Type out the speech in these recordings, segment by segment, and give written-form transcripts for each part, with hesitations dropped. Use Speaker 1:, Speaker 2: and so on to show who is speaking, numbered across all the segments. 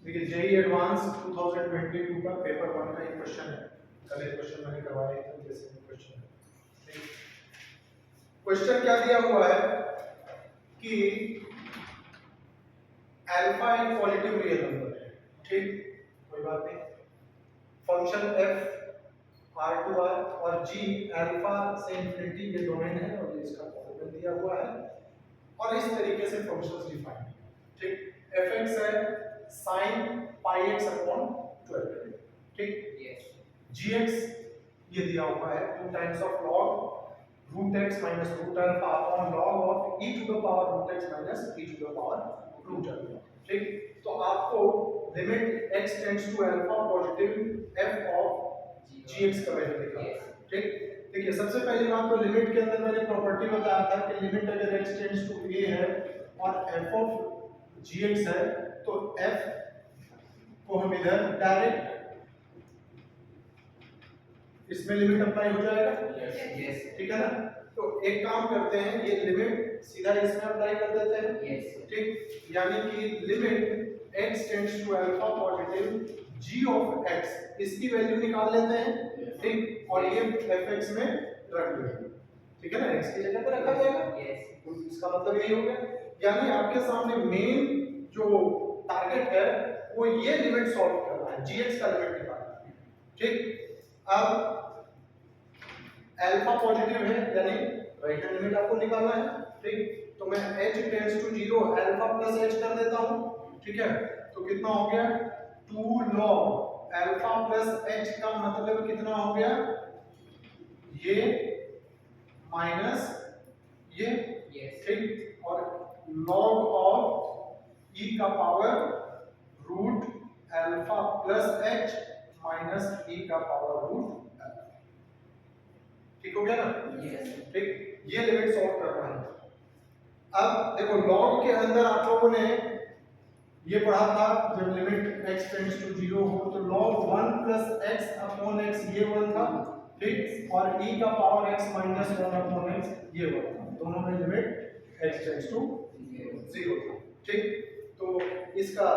Speaker 1: देखिए JEE advance 2022 का paper 1 का एक क्वेश्चन है। कल एक क्वेश्चन मैंने करवाया था, जैसे क्वेश्चन है। क्वेश्चन क्या दिया हुआ है कि अल्फा एक पॉजिटिव रियल नंबर है, ठीक, कोई बात नहीं। फंक्शन f r2r और g अल्फा से इंफिनिटी ये डोमेन है और ये इसका पॉलिनोमियल दिया हुआ है और इस तरीके से फंक्शंस डिफाइन है, ठीक। fx है sin पाई x अपॉन 12, ठीक। gx ये दिया हुआ है 2 times of log root x minus root alpha upon log of e to the power root x minus e to the power root alpha, ठीक। तो आपको limit x tends to alpha positive f of gx का value निकालना है, ठीक। देखिए सबसे पहली बात तो लिमिट के अंदर मैंने प्रॉपर्टी बताया था कि लिमिट अगर x टेंड्स टू a है और f ऑफ gx है तो f को हम इधर डायरेक्ट इसमें लिमिट अप्लाई हो जाएगा,
Speaker 2: यस
Speaker 1: ठीक है ना। तो एक काम करते हैं, ये लिमिट सीधा इसमें अप्लाई कर देते हैं,
Speaker 2: यस
Speaker 1: ठीक। यानी कि limit x tends to alpha positive g of x इसकी वैल्यू निकाल लेते हैं, ठीक। और ये fx में रख देंगे, ठीक है ना, x की जगह पे रखा जाएगा। तो इसका मतलब यही हो गया, यानी आपके सामने मेन जो टारगेट है वो ये लिमिट सॉल्व करना है, gx का लिमिट निकालना है, ठीक। अब अल्फा पॉजिटिव है यानी राइट हैंड लिमिट आपको निकालना है, ठीक। तो मैं h tends to 0 alpha plus h कर देता हूं, ठीक है। तो कितना हो गया 2 log अल्फा प्लस h का मतलब कितना हो गया, ये माइनस ये, ठीक। और log ऑफ e का power root alpha plus h minus e का पावर रूट, ठीक हो गया ना, ठीक। ये लिमिट सॉल्व करना है। अब देखो लॉग के अंदर आप लोगों ने ये पढ़ा था जब लिमिट x टेंड्स टू 0 हो तो log 1 plus x upon x ये 1 था, ठीक। और e का power x minus 1 upon x ये 1 था, दोनों में लिमिट x टेंड्स टू 0 था, ठीक। तो इसका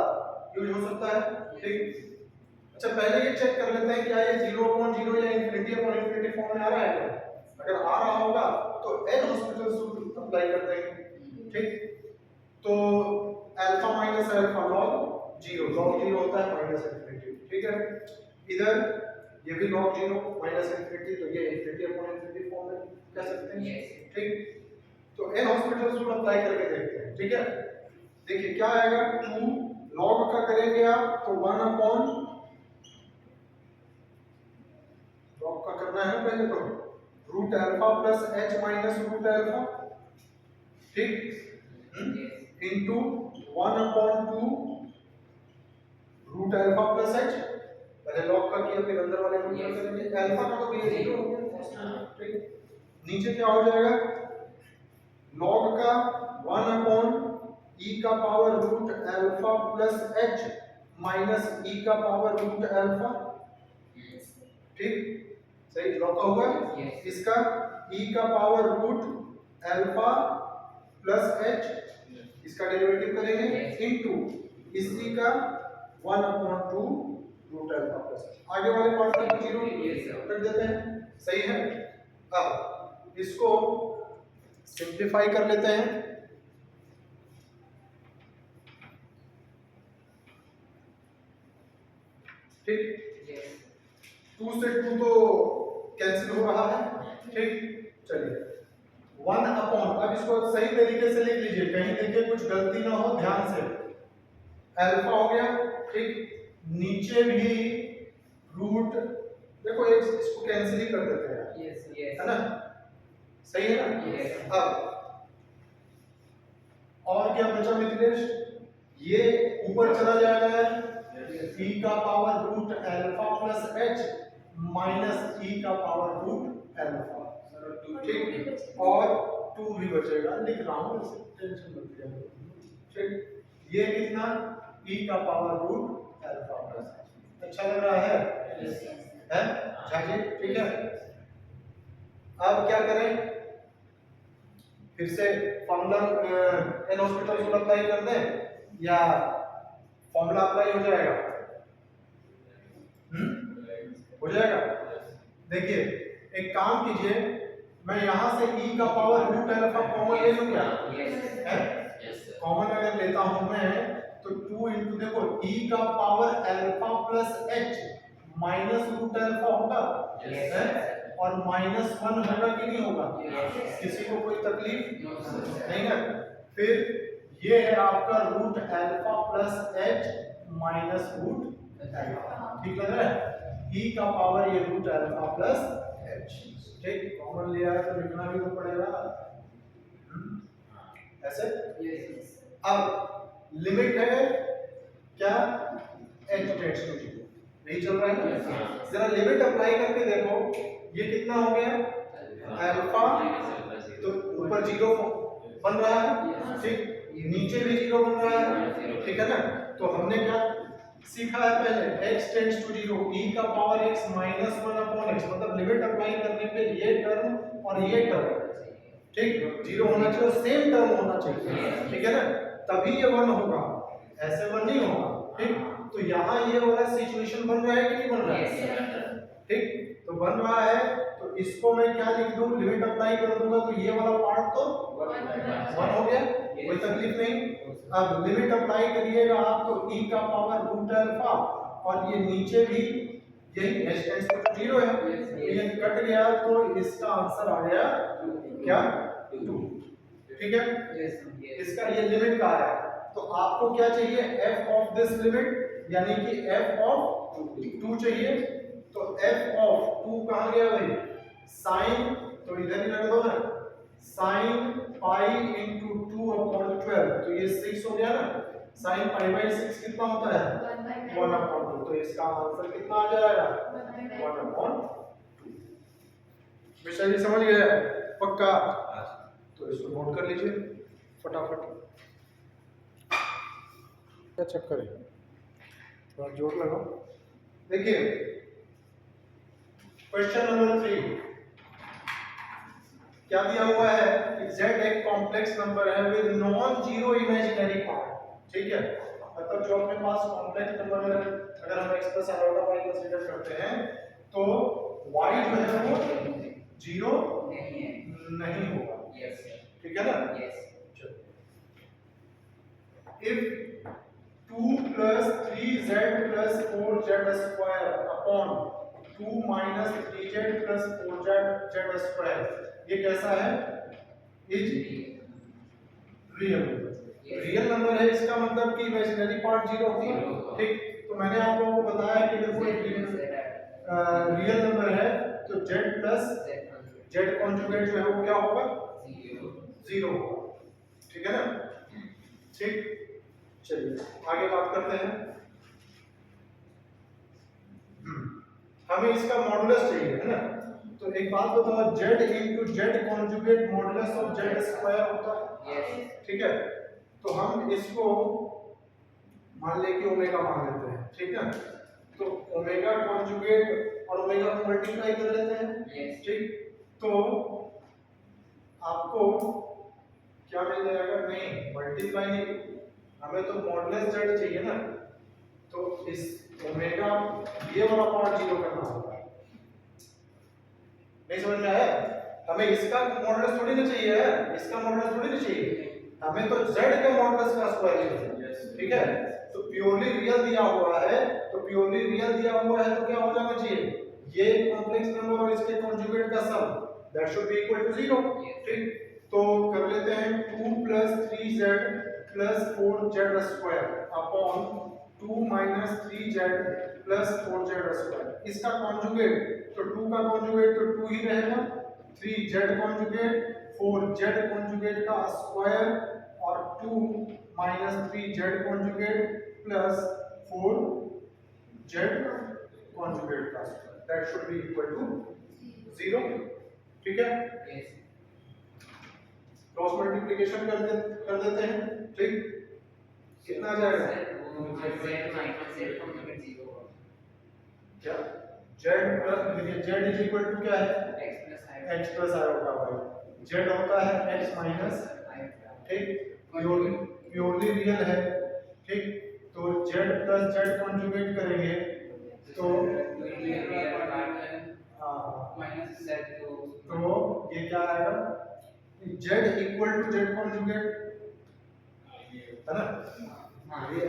Speaker 1: यूज हो सकता है, ठीक। अच्छा पहले ये चेक कर लेते हैं क्या ये 0/0 या इंफिनिटी अपॉन इंफिनिटी फॉर्म में आ रहा है क्या। अगर आ रहा होगा तो एल हॉस्पिटल सूत्र अप्लाई कर देंगे, ठीक। तो अल्फा माइनस अल्फा log 0 होता है माइनस इंफिनिटी, ठीक है। इधर ये भी log 0 माइनस इंफिनिटी, तो ये इंफिनिटी अपॉन इंफिनिटी फॉर्म में कह सकते हैं, ठीक। तो एल हॉस्पिटल सूत्र अप्लाई करके देखते हैं, ठीक है। देखिए क्या आएगा 2 log का करेंगे आप तो 1 अपॉन log का करना है ना पहले तो root alpha plus h minus root alpha, ठीक, into 1 upon 2 root alpha plus h। पहले log का किया फिर अंदर वाले रूट का करेंगे, अल्फा का तो भी 0 हो गया, ठीक। नीचे क्या हो जाएगा log का 1 अपॉन e का power root alpha plus h minus e का पावर रूट अल्फा, ठीक। सही लॉग का होगा, इसका e का power root alpha plus h इसका डेरिवेटिव करेंगे इनटू इस e का 1 upon 2 root alpha plus h। आगे वाले पार्ट का 0 कर देते हैं, सही है। अब इसको सिंपलीफाई कर लेते हैं, ठीक। 2 से 2 तो कैंसिल हो रहा है, ठीक। चलिए 1 अपॉन, अब इसको सही तरीके से लिख लीजिए, कहीं देखिए कुछ गलती ना हो, ध्यान से। अल्फा हो गया, ठीक। नीचे भी रूट, देखो एक इसको कैंसिल ही कर देते हैं, है ना, सही है ना। अब और क्या बचा मिथिलेश, ये ऊपर चला जाएगा e का power root alpha plus h minus e का पावर रूट अल्फा, ठीक। और 2 भी बचेगा, लिख रहा हूं इसे टेंशन मत लीजिए, ठीक। ये कितना e का power root alpha plus h, अच्छा लग रहा है झाजी, ठीक है। अब क्या करें, फिर से फॉर्मूला एन हॉस्पिटल को अप्लाई कर दें या फॉर्मूला अप्लाई हो जाएगा, हो जाएगा। देखिए एक काम कीजिए, मैं यहां से e का पावर रूट अल्फा कॉमन ले लूं क्या? कॉमन अगर लेता हूं मैं तो 2 इंटू देखो e का power alpha plus h minus root alpha होगा, और -1 होगा कि नहीं होगा? किसी को कोई तकलीफ नहीं है। फिर ये है आपका root alpha plus h minus root alpha, ठीक लग रहा है? e का पावर ये रूट अल्फा प्लस h, ठीक। कॉमन लिया है तो लिखना भी तो पड़ेगा ऐसे। अब लिमिट है क्या? h टेंड्स टू 0, नहीं चल रहा है ना? जरा लिमिट अप्लाई करके देखो, ये कितना हो गया? अल्फा, तो ऊपर 0 बन रहा है, ठीक, नीचे भी 0 बन रहा है, ठीक है ना? तो हमने क्या सीखा है पहले? x टेंड्स टू 0, e का power x minus 1 upon x, मतलब लिमिट अप्लाई करने पे ये टर्म और ये टर्म, ठीक, 0 होना चाहिए और सेम टर्म होना चाहिए, ठीक है ना? तभी ये 1 होगा, ऐसे 1 नहीं होगा, ठीक। तो यहाँ ये वाला सिचुएशन बन रहा है कि नहीं बन रहा है? ठीक, तो बन रहा है, तो इसको मैं क्या लिख दूं? लिमिट अप्लाई कर दूंगा तो ये वाला पार्ट तो 1 हो गया, कोई तकलीफ नहीं। अब लिमिट अप्लाई करिएगा आप तो e का पावर रूट अल्फा, और ये नीचे भी यही h टेंड्स टू 0 है, ये कट गया तो इसका आंसर आ गया क्या? 2, ठीक है। इसका ये लिमिट का है, तो आपको क्या चाहिए? f ऑफ दिस लिमिट, यानी कि f ऑफ 2 चाहिए। तो f ऑफ 2 कहां गया भाई? साइन, तो इधर ही रख दो ना, साइन पाई इंटू 2 अपॉन 12, तो ये 6 हो गया ना। साइन पाई बाई 6 कितना होता है? 1 अपॉन 2, तो इसका आंसर कितना आ जाएगा? 1 अपॉन 2। विषय जी समझ गए पक्का? तो इसको नोट कर लीजिए फटाफट। क्या चक्कर है, थोड़ा जोर लगाओ। देखिए क्वेश्चन नंबर 3 क्या दिया हुआ है कि z एक कॉम्प्लेक्स नंबर है with non zero imaginary part, ठीक है। मतलब जो अपने पास कॉम्प्लेक्स नंबर है, अगर हम x plus iota y consider करते हैं तो y जो है वो जीरो नहीं होगा, ठीक है ना? If 2 plus 3z plus 4z square upon 2 minus 3z plus 4z square, ये कैसा है? इज रियल, रियल नंबर है, इसका मतलब कि इमेजिनरी पार्ट 0 होगा, ठीक। तो मैंने आप लोगों को बताया कि अगर कोई रियल नंबर है तो z प्लस z कॉन्जुगेट जो है वो क्या होगा? 0 होगा, ठीक है ना? ठीक, चलिए आगे बात करते हैं। हमें इसका मॉडुलस चाहिए, है ना? तो एक बात बताओ, z into z conjugate modulus of z square होता है, ठीक है। तो हम इसको मान ले कि ओमेगा मान लेते हैं, ठीक है। तो ओमेगा कॉन्जुगेट और ओमेगा को मल्टीप्लाई कर लेते हैं, ठीक। तो आपको क्या मिल जाएगा? नहीं, मल्टीप्लाई नहीं, हमें तो मॉडुलस z चाहिए ना। तो इस ओमेगा ये वाला पार्ट 0 करना होगा, नहीं समझ में आया? हमें इसका मॉडुलस थोड़ी ना चाहिए है, इसका मॉडुलस थोड़ी ना चाहिए, हमें तो z के मॉडुलस का स्क्वायर चाहिए, ठीक है। तो प्योरली रियल दिया हुआ है, तो प्योरली रियल दिया हुआ है तो क्या हो जाना चाहिए? ये कॉम्प्लेक्स नंबर और इसके कॉन्जुगेट का sum that should be equal to 0, ठीक। तो कर लेते हैं 2 plus 3z plus 4z square upon 2 minus 3z plus 4z square, इसका कॉन्जुगेट, तो 2 का कॉन्जुगेट तो 2 ही रहेगा, 3z कॉन्जुगेट 4z कॉन्जुगेट का स्क्वायर और 2 minus 3z conjugate plus 4z conjugate का square, that should be equal to 0, ठीक है। क्रॉस मल्टीप्लिकेशन कर देते हैं, ठीक। कितना आ जाएगा? क्या z प्लस, देखिए z इज इक्वल टू क्या है? x plus iota y, z होता है x माइनस, ठीक। प्योरली रियल है, ठीक। तो z z plus z conjugate करेंगे तो ये क्या आएगा, z equal to z conjugate, है ना, ये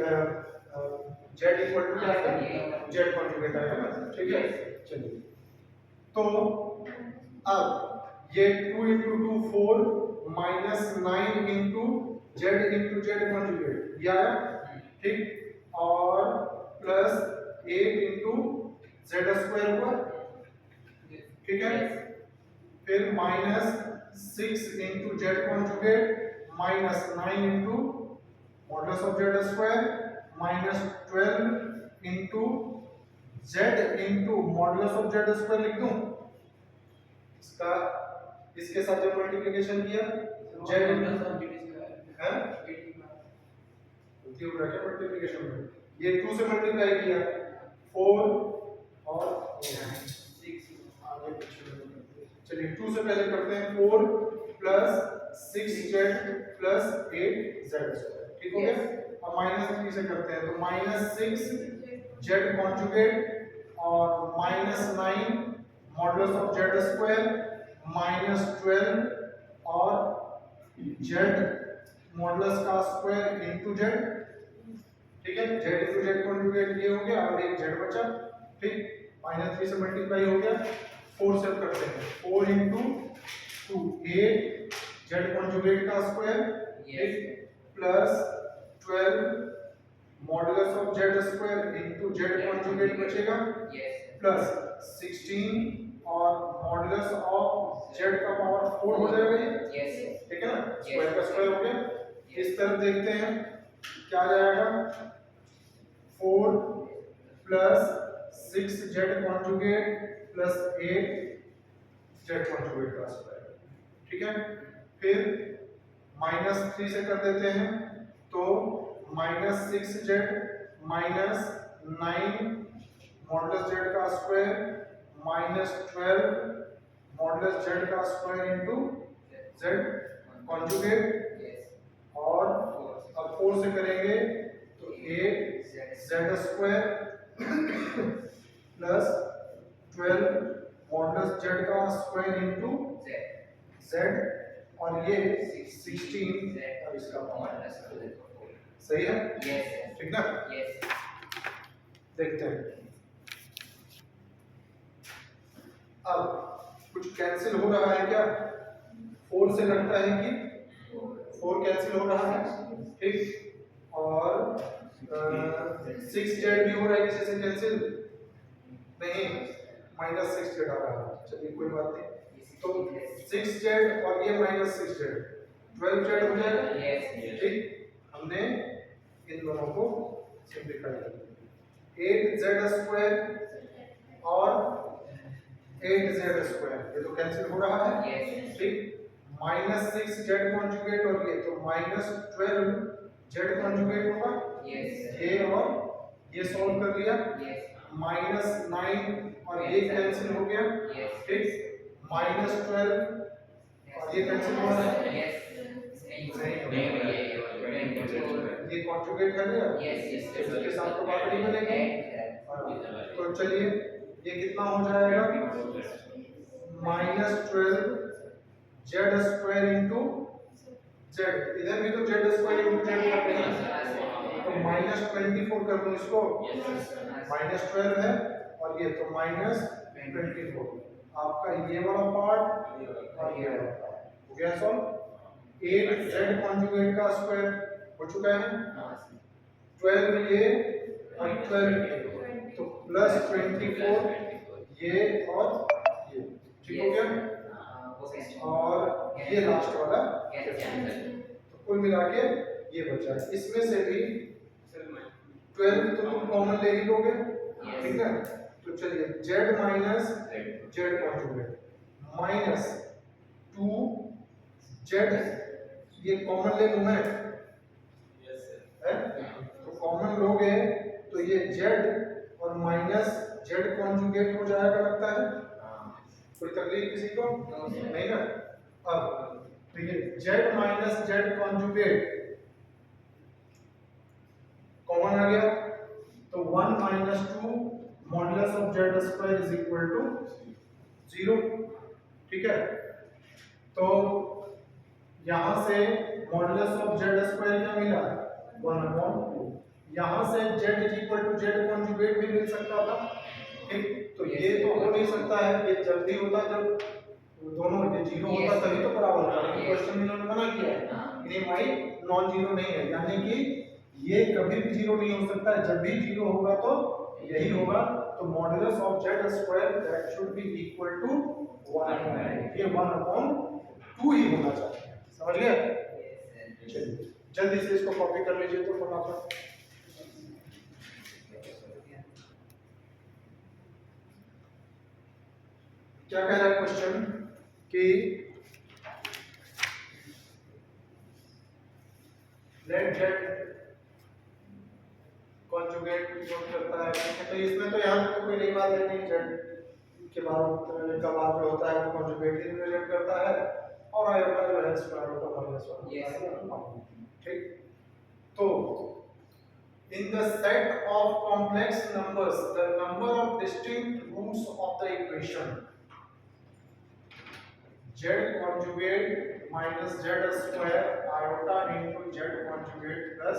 Speaker 1: z इक्वल टू क्या आएगा, z कॉन्जुगेट आएगा ना, ठीक है। चलिए तो अब ये 2 into 2 4 minus 9 into z conjugate ये आया, ठीक, और प्लस 8 इंटू जेड स्क्वायर हुआ, ठीक है, फिर minus 6 into Z conjugate minus 9 into modulus of Z square minus 12 into Z into modulus of Z square लिख दूं इसका, इसके साथ जब मल्टीप्लिकेशन किया जेड है मल्टीप्लिकेशन में ये 2 से मल्टीप्लाई किया 4 और 6, चलिए 2 से पहले करते हैं 4 plus 6z plus 8z square, ठीक हो गया। अब माइनस 3 से करते हैं तो माइनस 6z कॉन्जुगेट और minus 9 modulus of Z square minus 12 और जेड मॉडुलस का स्क्वायर इनटू जेड, ठीक है, जेड इनटू जेड कॉन्जुगेट ये हो गया और एक जेड बचा, ठीक, माइनस 3 से मल्टीप्लाई हो गया 4 से करते हैं 4 इंटू 2 8 जेड कॉन्जुगेट का square plus 12 modulus of Z square into Z conjugate बचेगा प्लस 16 और मॉडुलस ऑफ जेड का पावर 4 हो जाएगा ये, ठीक है ना, स्क्वायर का स्क्वायर हो गया। इस तरफ देखते हैं क्या आ जाएगा 4 plus 6z conjugate plus 8z conjugate का स्क्वायर, ठीक है, फिर माइनस 3 से कर देते हैं तो minus 6z minus 9 modulus z का स्क्वायर माइनस 12 मॉडुलस z का स्क्वायर इनटू z कॉन्जुगेट और अब 4 से करेंगे तो 8z square plus 12 modulus z का स्क्वायर इनटू z और ये 16 और इसका पावर, सही है, ठीक ना। देखते हैं अब कुछ कैंसिल हो रहा है क्या, 4 से लगता है कि 4 कैंसिल हो रहा है, ठीक, और 6z भी हो रहा है किसी से कैंसिल नहीं, माइनस 6z आ रहा है, चलिए कोई बात नहीं, तो 6z और ये माइनस 6z 12z हो जाएगा, ठीक, हमने इन दोनों को सिंप्लीफाई कर दिया 8z स्क्वायर और 8z स्क्वायर ये तो कैंसिल हो रहा है, ठीक, माइनस 6z कॉन्जुगेट और ये तो माइनस 12z कॉन्जुगेट होगा, ये और ये सॉल्व कर लिया, माइनस 9 और ये कैंसिल हो गया, ठीक, माइनस 12 और ये कैंसिल हो रहा है, ये कॉन्जुगेट कर लिया, इसके साथ तो बात नहीं बनेगी, तो चलिए ये कितना हो जाएगा minus 12 Z square into Z, इधर भी तो जेड स्क्वायर इंटू जेड कर रहे हैं तो माइनस 24 कर दूं इसको, माइनस 12 है और ये तो माइनस 24 आपका ये वाला पार्ट और ये वाला पार्ट हो गया सॉल्व। 8z कॉन्जुगेट का स्क्वायर हो चुका है 12 ये और 12 ये तो प्लस 24 ये और ये, ठीक हो गया, और ये लास्ट वाला तो कुल मिला के ये बचा है, इसमें से भी 12 तो तुम कॉमन ले ही लोगे, ठीक है, तो चलिए z minus Z conjugate minus 2z ये कॉमन ले लूं मैं, तो कॉमन लोगे तो ये z और माइनस जेड कॉन्जुगेट हो जाएगा लगता है, कोई तकलीफ किसी को नहीं ना। अब तो ये z minus Z conjugate common आ गया Z square is equal to 0। ठीक है, तो यहां से मॉडुलस ऑफ जेड स्क्वायर क्या मिला 1/2। यहां से z is equal to Z conjugate भी मिल सकता था। ठीक, तो ये तो हो नहीं सकता है, ये जब भी होता जब दोनों ये जीरो होता तभी तो बराबर होता है। क्वेश्चन में इन्होंने मना किया है कि y नॉन जीरो नहीं है, यानी कि ये कभी भी जीरो नहीं हो सकता है। जब भी जीरो होगा तो यही होगा। तो modulus of Z square that should be equal to 1/2। ये 1/2 ही होना चाहिए। समझ गए? चलिए जल्दी से इसको कॉपी कर लीजिए तो फटाफट। क्या कह रहा है क्वेश्चन कि लेट जेड कॉन्जुगेट नोट करता है। तो इसमें तो यहाँ तो कोई नई बात है नहीं, जेड के बाद का बाद जो होता है वो कॉन्जुगेट ही रिप्रेजेंट करता है और आयोटा जो है स्क्वायर रूट ऑफ -1। ठीक, तो in the set of complex numbers the number of distinct roots of the equation z conjugate minus z square iota into z conjugate plus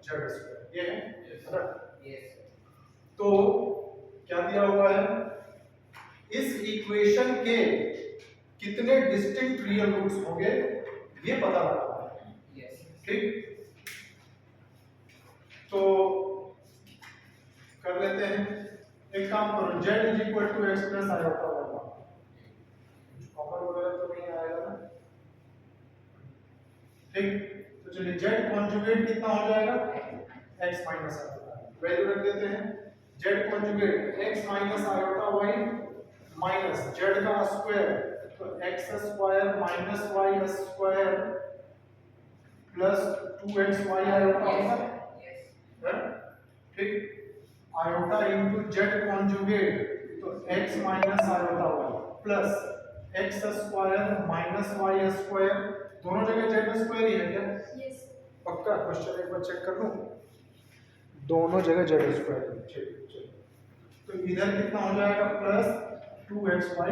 Speaker 1: z square, ये है yes. तो क्या दिया हुआ है, इस इक्वेशन के कितने डिस्टिंक्ट रियल रूट्स होंगे ये पता लगाना है। यस, ठीक, तो कर लेते हैं। एक काम करो, z is equal to X plus iota 1। Common वगैरह तो नहीं आएगा ना। ठीक, तो चलिए z कॉन्जुगेट कितना हो जाएगा x माइनस आयोटा, वैल्यू रख देते हैं। z conjugate x minus iota y minus z का स्क्वायर, तो x square minus y square plus 2xy iota होगा। ठीक, आयोटा इनटू जेड कॉन्जुगेट, तो x minus iota y plus x square minus y square, दोनों जगह Z square ही है क्या? Yes, पक्का? क्वेश्चन एक बार चेक कर लूं, दोनों जगह जेड स्क्वायर है। ठीक, तो इधर कितना हो जाएगा प्लस 2xy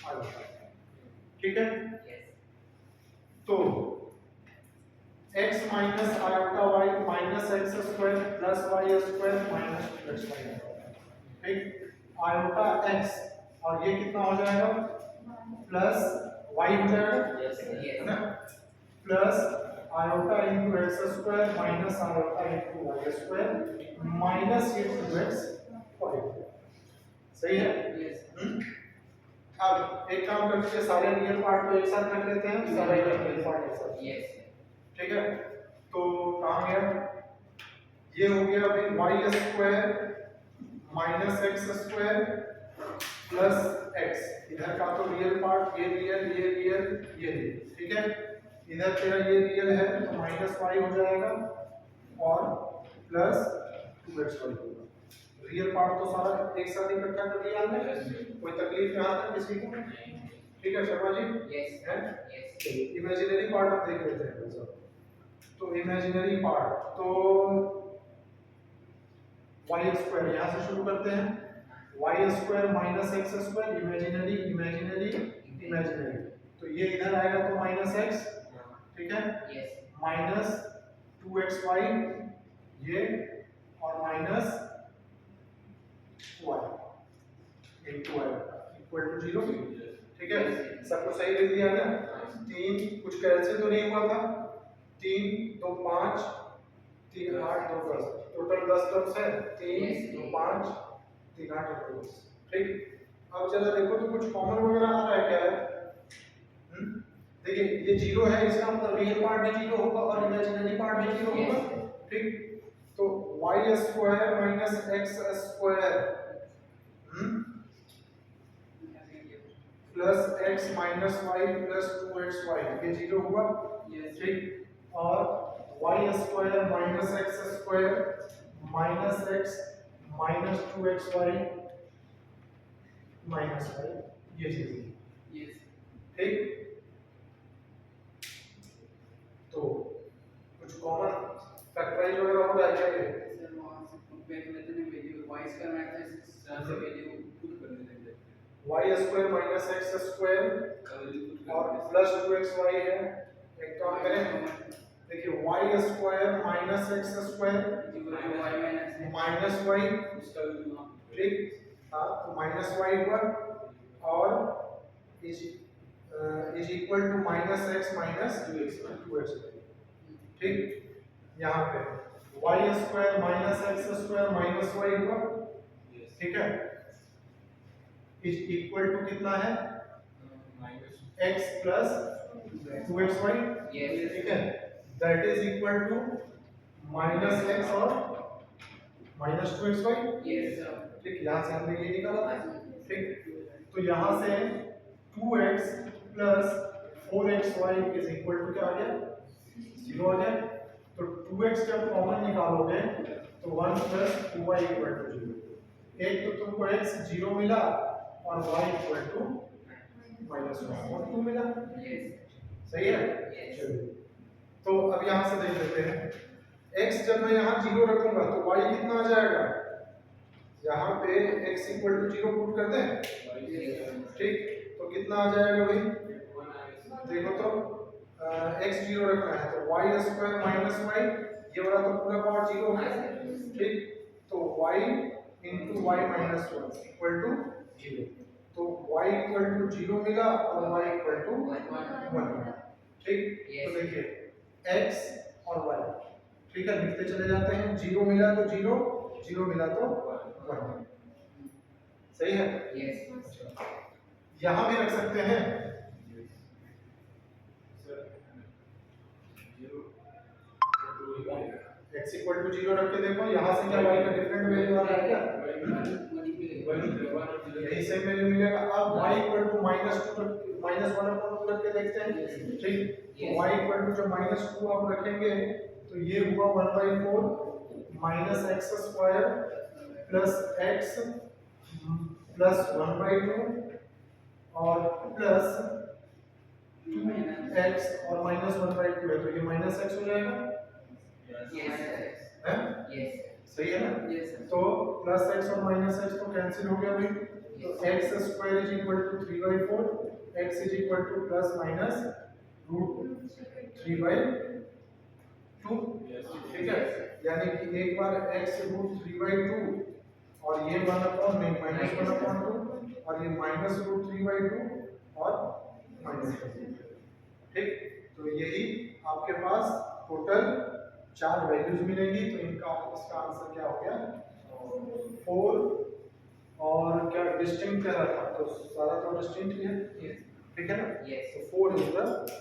Speaker 1: आयोटा। ठीक है, तो x minus iota y minus X square plus Y square minus 2xy। ठीक, आयोटा x और ये कितना हो जाएगा प्लस y हो जाएगा, है ना, plus iota into X square minus iota into Y square minus ये 2xy। सही है? अब एक काम करते हैं, सारे रियल पार्ट को एक साथ रख लेते हैं, सारे रियल पार्ट एक साथ। यस, ठीक है, तो कहाँ गया, ये हो गया अभी Y square minus X square plus X, इधर का तो रियल पार्ट, ये रियल ये रियल ये रियल। ठीक है, इधर तेरा ये रियल है तो माइनस वाई हो जाएगा और प्लस 2xy होगा। रियल पार्ट तो सारा एक साथ इकट्ठा कर लिया हमने, कोई तकलीफ यहाँ तक किसी को? ठीक है शर्मा जी? यस है। इमेजिनरी पार्ट अब देख लेते हैं सब। तो इमेजिनरी पार्ट, तो वाई स्क्वायर यहाँ से शुरू करते हैं, Y square minus X square, imaginary imaginary imaginary, तो ये इधर आएगा तो माइनस एक्स। ठीक है, माइनस 2xy ये और minus y into y equal to 0। ठीक है, सबको सही लिख दिया ना? 3 कुछ कैंसिल तो नहीं हुआ था, 3 2 5 3 8 2 10, टोटल 10 टर्म्स है, 3 2 5 3 8 2 10। ठीक, अब चलो देखो तो कुछ कॉमन वगैरह आ रहा है क्या है? देखिए ये 0 है, इसका मतलब रियल पार्ट भी 0 होगा और इमेजिनरी पार्ट भी 0 होगा। ठीक, तो y square minus x square plus x minus y plus 2xy ये 0 हुआ। ठीक, और y square minus x square minus x minus 2xy minus y ये 0। ठीक, तो कुछ कॉमन फैक्टराइज वगैरह हो रहा है क्या? ये सर वहां से कंपेयर करते हैं value y square minus Y square minus X square और प्लस 2xy है। एक काम करें, देखिए Y square minus X square minus Y, ठीक, हाँ तो माइनस वाई हुआ और is equal to minus X minus 2x, ठीक। यहाँ पे Y square minus X square minus Y हुआ, ठीक है, इज इक्वल टू कितना है x प्लस 2xy, ठीक है, that is equal to minus X और माइनस 2xy, ठीक। यहाँ से हमने ये निकाला था, ठीक। तो यहाँ से 2x plus 4xy is equal to क्या आ गया, 0 आ गया। तो 2x जब कॉमन निकालोगे तो 1 प्लस 2y इक्वल टू 0। एक तो तुमको x 0 मिला और y इक्वल टू माइनस 1 मिला, सही है। चलिए तो अब यहाँ से देख लेते हैं, x जब मैं यहाँ 0 रखूंगा तो y कितना आ जाएगा, यहाँ पे x इक्वल टू 0 पुट कर दें, ठीक, तो कितना आ जाएगा भाई, देखो तो x 0 रखना है तो y स्क्वायर माइनस y, ये वाला तो पूरा पार्ट 0 है, ठीक। तो y into Y minus 1 equal to 0, तो y इक्वल टू 0 मिला और y इक्वल टू 1, ठीक। तो देखिए x और y, ठीक है, लिखते चले जाते हैं, 0 मिला तो 0, 0 मिला तो 1, सही है। यहाँ भी रख सकते हैं, x इक्वल टू 0 रख के देखो, यहाँ से क्या y का डिफरेंट वैल्यू आ रहा है क्या, यही सेम वैल्यू मिलेगा। अब y इक्वल टू -1/2 रख के देखते हैं, ठीक। तो y इक्वल टू जब -2 आप रखेंगे तो ये हुआ 1/4 minus X square plus x plus 1/2 और प्लस 2x और माइनस 1/2 है तो ये माइनस x हो जाएगा, सही है ना। तो प्लस x और माइनस x तो कैंसिल हो गया भाई, तो x square is equal to 3/4, x is equal to plus minus root 3/2, ठीक है। यानी कि एक बार x रूट 3/2 और ये 1/2 और ये माइनस रूट 3/2 और माइनस, ठीक। तो यही आपके पास टोटल 4 वैल्यूज मिलेंगी। तो इनका इसका आंसर क्या हो गया, 4, और क्या डिस्टिंक्ट कह रहा था, तो सारा तो डिस्टिंक्ट ही है, ठीक है ना। तो 4 इज द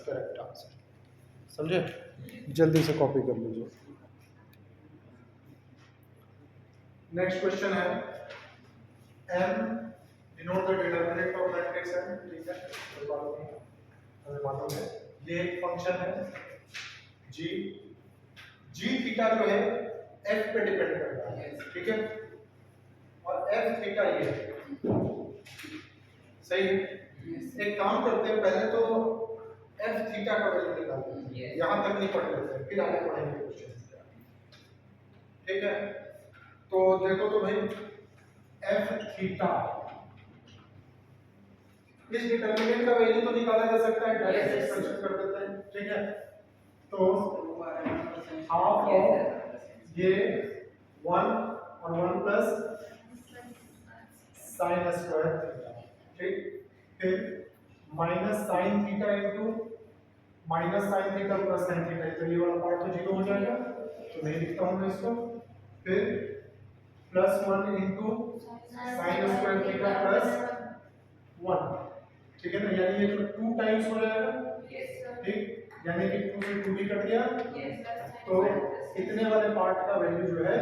Speaker 1: करेक्ट आंसर, समझे। जल्दी से कॉपी कर लीजिए। नेक्स्ट क्वेश्चन है m denote the determinant of matrix m, ठीक है, कोई बात नहीं, हमें मालूम है ये एक फंक्शन है g थीटा जो है f पे डिपेंड करता है, ठीक है, और f थीटा ये है, सही है। एक काम करते हैं, पहले तो f थीटा का वैल्यू निकालते हैं, यहाँ तक नहीं पढ़ लेते हैं, फिर आगे पढ़ेंगे क्वेश्चन, ठीक है। तो देखो तो भाई f थीटा, इस डिटरमिनेंट का वैल्यू तो निकाला जा सकता है, डायरेक्ट एक्सपेंशन कर देते हैं, ठीक है। तो हाफ ऑफ ये 1 और 1 प्लस साइन स्क्वायर थीटा, ठीक, फिर minus sine theta into minus sine theta plus sine theta, तो ये वाला पार्ट तो 0 हो जाएगा, तो नहीं लिखता हूं मैं इसको। फिर plus 1 into sine square theta plus 1, ठीक है ना, यानी ये तो 2 टाइम्स हो जाएगा, ठीक, यानी कि 2 से 2 भी कट गया, तो इतने वाले पार्ट का वैल्यू जो है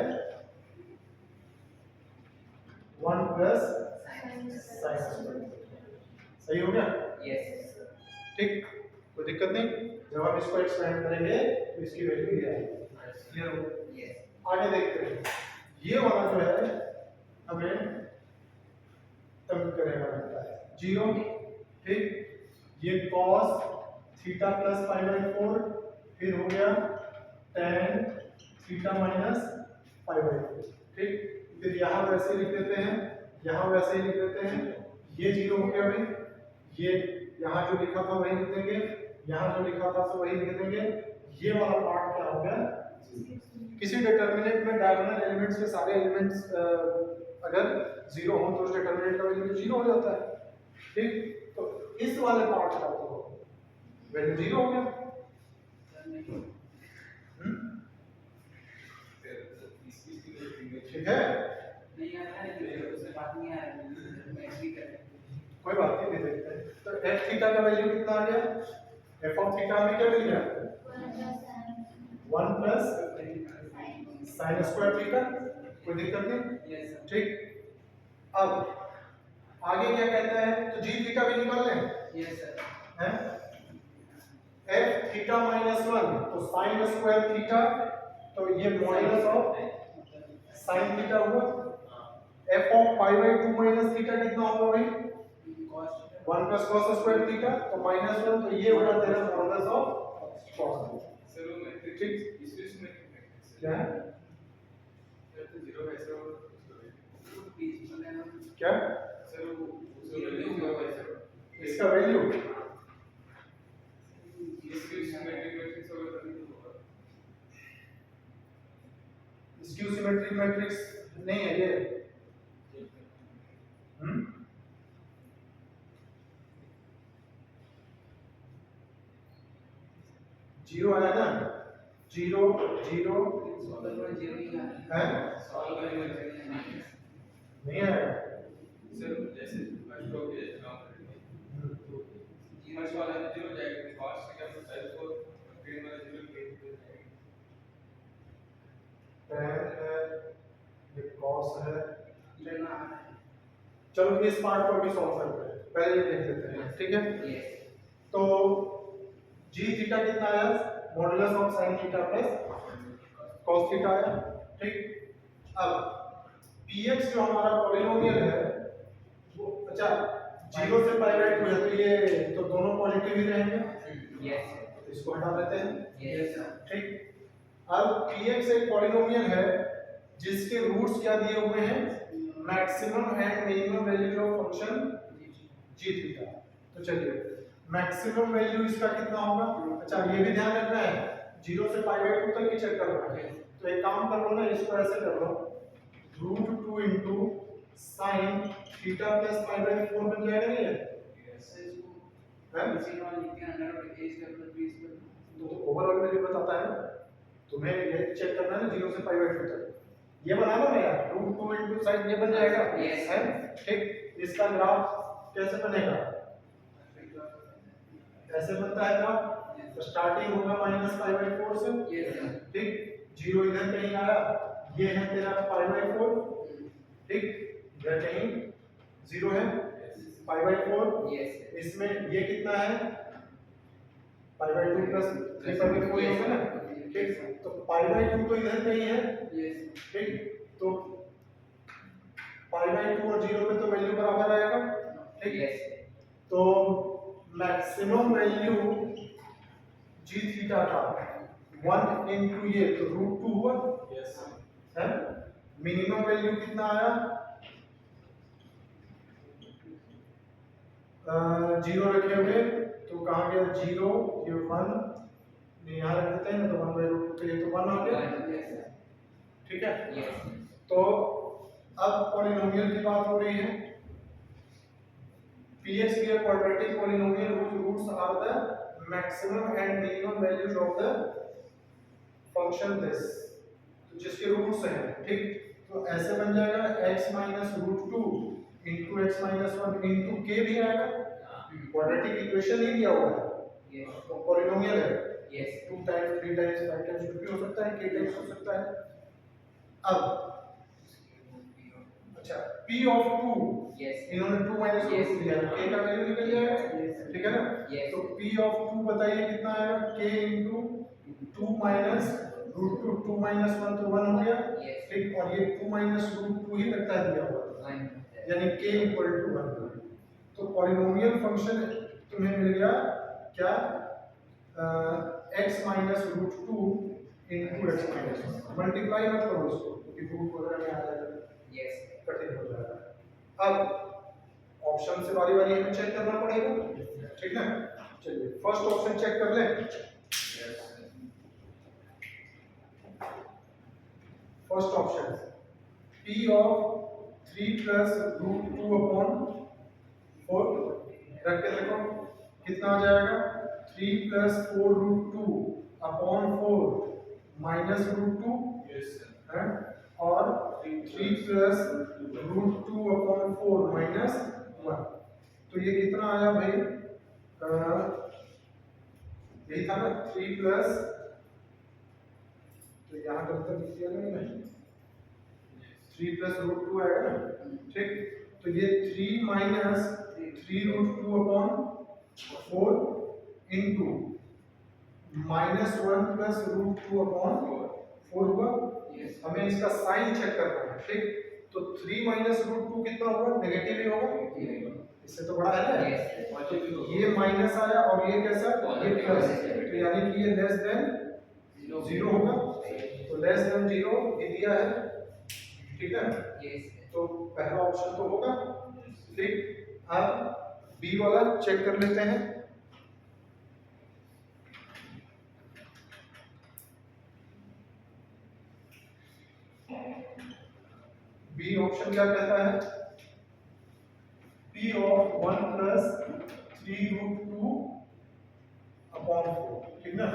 Speaker 1: 1 प्लस साइन स्क्वायर, सही हो गया, ठीक, कोई दिक्कत नहीं। जब हम इसको एक्सपेंड करेंगे तो इसकी वैल्यू ये आएगी, क्लियर हो। आगे देखते हैं, ये वाला जो है हमें तंग करेगा लगता है 0, ठीक, ये cos थीटा प्लस π/4, फिर हो गया tan थीटा माइनस π/4, ठीक। फिर यहाँ वैसे लिख देते हैं, यहाँ वैसे ही लिख देते हैं, ये 0 हो गया भाई, ये यहाँ जो लिखा था वही लिख देंगे, यहाँ जो लिखा था तो वही लिख देंगे। ये वाला पार्ट क्या हो गया, किसी डिटरमिनेंट में डायगोनल एलिमेंट्स के सारे एलिमेंट्स अगर 0 हो तो उस डिटरमिनेंट का वैल्यू 0 हो जाता है, ठीक। तो इस वाले पार्ट का तो वैल्यू 0 हो गया। ठीक है, कोई बात नहीं, दे देते हैं। तो f थीटा का वैल्यू कितना आ गया, f ऑफ थीटा में क्या मिल गया, 1 प्लस साइन स्क्वायर थीटा, कोई दिक्कत नहीं, ठीक। अब आगे क्या कहता है, तो g थीटा भी निकाल लें, यस सर, हैं f थीटा माइनस 1 तो साइन स्क्वायर थीटा, तो ये मॉडुलस ऑफ साइन थीटा हुआ। f of pi by 2 minus theta कितना होगा भाई, 1 प्लस cos स्क्वायर थीटा, तो माइनस 1, तो ये होगा तेरा मॉडुलस ऑफ cos।
Speaker 2: सर वो मैट्रिक्स
Speaker 1: ठीक,
Speaker 2: इसमें
Speaker 1: क्या है,
Speaker 2: तो 0 ऐसे हो
Speaker 1: क्या
Speaker 2: सर वो
Speaker 1: इसका वैल्यू, स्क्यू सिमेट्रिक मैट्रिक्स नहीं है ये, जीरो आया ना, 0 0 है, नहीं आया
Speaker 2: सर जैसे फर्स्ट हो गया काम करेंगे तो फर्स्ट वाला 0 जाएगा, cos थीटा प्लस sin को फिर वाला 0 के जाएगा,
Speaker 1: tan है, ये cos है, चलो इस पार्ट को भी सॉल्व करते हैं, पहले ये देख लेते हैं, ठीक है। तो g थीटा कितना आया, modulus of sin theta plus cos theta आया, ठीक। अब px जो हमारा पॉलिनोमियल है वो, अच्छा 0 से पाई बाई 2 है, तो ये तो दोनों पॉजिटिव ही रहेंगे,
Speaker 2: यस
Speaker 1: तो इसको हटा देते हैं,
Speaker 2: यस
Speaker 1: ठीक। अब px एक पॉलिनोमियल है जिसके रूट्स क्या दिए हुए हैं, maximum and minimum value of function g theta. तो चलिए मैक्सिमम वैल्यू इसका कितना होगा, अच्छा ये भी ध्यान रखना है 0 से पाई बाई 2 तक ही चेक करना है, तो एक काम कर लो ना, इसको ऐसे कर लो, √2 into sin theta plus pi by 4 बन जाएगा, नहीं है, तो ओवरऑल वैल्यू बताता है ना, तुम्हें ये चेक करना है ना 0 से पाई बाई 2 तक, ये बना लो ना यार, √2 इनटू sin ये बन जाएगा, है ठीक। इसका ग्राफ कैसे बनेगा, ऐसे बनता है ग्राफ, तो स्टार्टिंग होगा माइनस पाई बाई 4 से, ठीक, 0 इधर कहीं आया, ये है तेरा पाई बाई 4, ठीक, इधर कहीं 0 है, पाई बाई 4, इसमें ये कितना है, pi by 2 plus 3 pi by 4 ही होगा ना, ठीक। तो पाई बाई 2 तो इधर कहीं है, ठीक, तो पाई बाई 2 और 0 में तो वैल्यू बराबर आएगा, ठीक। तो मैक्सिमम वैल्यू g थीटा का 1 इनटू ये तो √2 हुआ,
Speaker 2: यस
Speaker 1: है, मिनिमम वैल्यू कितना आया, 0 रखे हुए, तो कहाँ गया 0, ये 1 यहाँ रख देते हैं ना, तो 1 बाई √2, तो ये तो 1 आ गया, ठीक है। तो अब पॉलिनोमियल की बात हो रही है, px be a quadratic polynomial whose roots are the maximum and minimum values of the function this, तो जिसके रूट्स हैं, ठीक, तो ऐसे बन जाएगा x minus √2 into x minus 1 into k भी आएगा, क्वाड्रेटिक इक्वेशन ही दिया हुआ है, तो पॉलिनोमियल है, 2 टाइम्स 3 टाइम्स 5 टाइम्स कुछ भी हो सकता है, k टाइम्स हो सकता है। अब अच्छा p ऑफ 2, इन्होंने 2 माइनस √2 दिया है, k का वैल्यू निकल जाएगा, ठीक है ना, तो p ऑफ 2 बताइए कितना आएगा, k इनटू 2 माइनस √2, 2 माइनस 1 तो 1 हो गया, ठीक, और ये 2 माइनस √2 ही लगता है दिया हुआ, यानी k इक्वल टू 1। तो पॉलिनोमियल फंक्शन तुम्हें मिल गया क्या, x minus √2 into x minus 1, multiply मत करो इसको क्योंकि रूट वगैरह में आ जाएगा, कठिन हो जाएगा, अब ऑप्शन से बारी बारी हमें चेक करना पड़ेगा, ठीक ना। चलिए फर्स्ट ऑप्शन चेक कर लें। First option p of 3 plus root 2 upon 4 रख के देखो कितना आ जाएगा, 3 plus 4 root 2 upon 4 minus root 2 है, और 3 प्लस रूट 2 अपॉन 4 माइनस 1। तो ये कितना आया भाई, यही था ना 3 प्लस, तो यहाँ गलत लिख दिया ना मैं, 3 प्लस रूट 2 आएगा ना, ठीक। तो ये 3 minus 3 root 2 upon 4 into minus 1 plus root 2 upon 4 हुआ। हमें इसका साइन चेक करना है, ठीक। तो 3 माइनस रूट 2 कितना होगा, नेगेटिव ही होगा, इससे तो बड़ा है ना। तो ये माइनस आया और ये कैसा, ये प्लस, तो यानी कि ये लेस देन 0 होगा। तो लेस देन 0 ये दिया है, ठीक है। तो पहला ऑप्शन तो होगा, ठीक। अब बी वाला चेक कर लेते हैं। बी ऑप्शन क्या कहता है, p of 1 plus 3 root 2 upon 4, ठीक ना।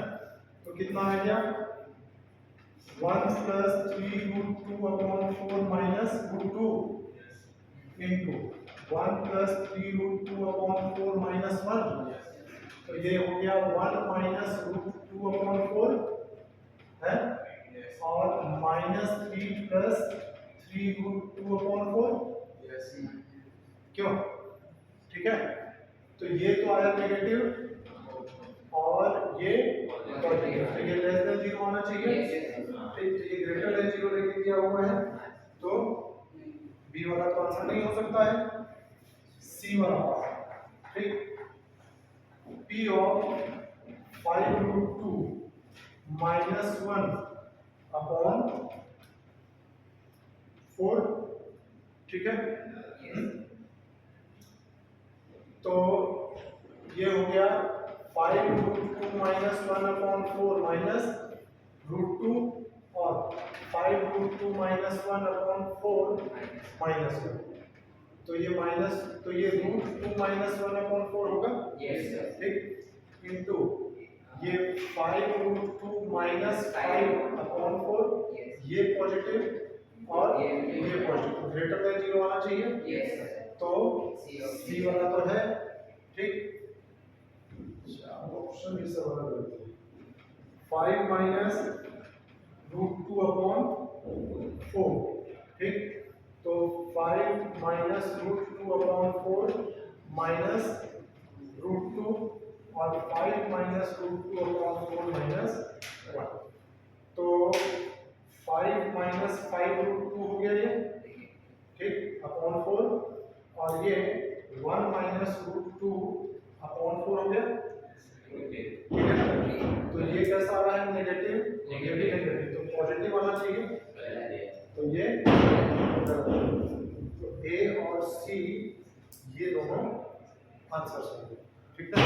Speaker 1: तो कितना आ गया, 1 plus 3 root 2 upon 4 minus root 2 into 1 plus 3 root 2 upon 4 minus 1। तो ये हो गया 1 माइनस रूट 2 अपॉन 4 है, और माइनस 3 प्लस 3 रूट 2 अपॉन 4, क्यों, ठीक है। तो ये तो आया नेगेटिव और ये पॉजिटिव, तो ये लेस देन 0 होना चाहिए, ठीक। तो ये ग्रेटर देन 0 लेके दिया हुआ है, तो बी वाला तो आंसर नहीं हो सकता है, सी वाला, ठीक। p of 5 root 2 minus 1 upon 4, ठीक है। तो ये हो गया 5 root 2 minus 1 upon 4 minus root 2, और 5 रूट 2 माइनस 1 अपॉन 4 माइनस 1। तो ये माइनस, तो ये रूट 2 माइनस 1 अपॉन 4 होगा, ठीक, इंटू ये 5 रूट 2 माइनस 5 अपॉन 4, ये पॉजिटिव और ये पॉजिटिव, ग्रेटर देन 0 आना चाहिए, तो सी वाला तो है, ठीक। ऑप्शन भी सब अलग है, 5 माइनस रूट 2 अपॉन 4, ठीक। तो 5 minus root 2 upon 4 minus root 2, और 5 माइनस रूट 2 अपॉन 4 माइनस 1। तो 5 माइनस 5 रूट 2 हो गया ये, ठीक, अपॉन 4, और ये 1 माइनस रूट 2 अपॉन 4 हो गया, ठीक है ना। तो ये कैसा आ रहा है, नेगेटिव, ये भी नेगेटिव, तो पॉजिटिव आना चाहिए, तो ये तो ए और सी ये दोनों आंसर है, ठीक है।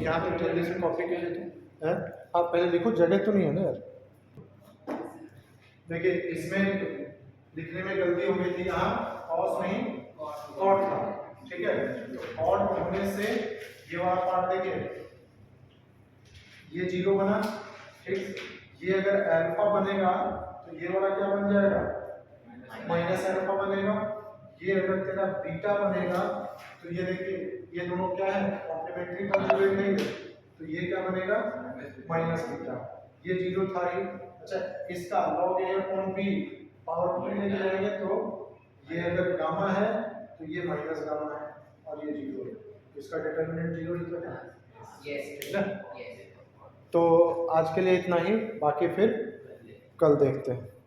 Speaker 1: यहाँ पे जल्दी से कॉपी कर लेते हैं, आप पहले देखो जगह तो नहीं है ना यार। देखिए इसमें लिखने में गलती हो गई थी, यहाँ कॉस नहीं कॉट था, ठीक है। तो कॉट होने से ये वाला पार्ट देखिए, ये 0 बना, ठीक। ये अगर अल्फा बनेगा तो ये वाला क्या बन जाएगा, माइनस अल्फा बनेगा। ये अगर तेरा बीटा बनेगा तो ये देखिए ये दोनों क्या है, कॉम्प्लीमेंट्री कॉन्जुगेट नहीं है, तो ये क्या बनेगा, माइनस बीटा। ये 0 था ही, अच्छा इसका log a upon b power 2 लेके जाएंगे, तो ये अगर गामा है तो ये माइनस गामा है, और ये 0 है, तो इसका डिटरमिनेंट 0 ही तो है, ठीक है। तो आज के लिए इतना ही, बाकी फिर कल देखते हैं।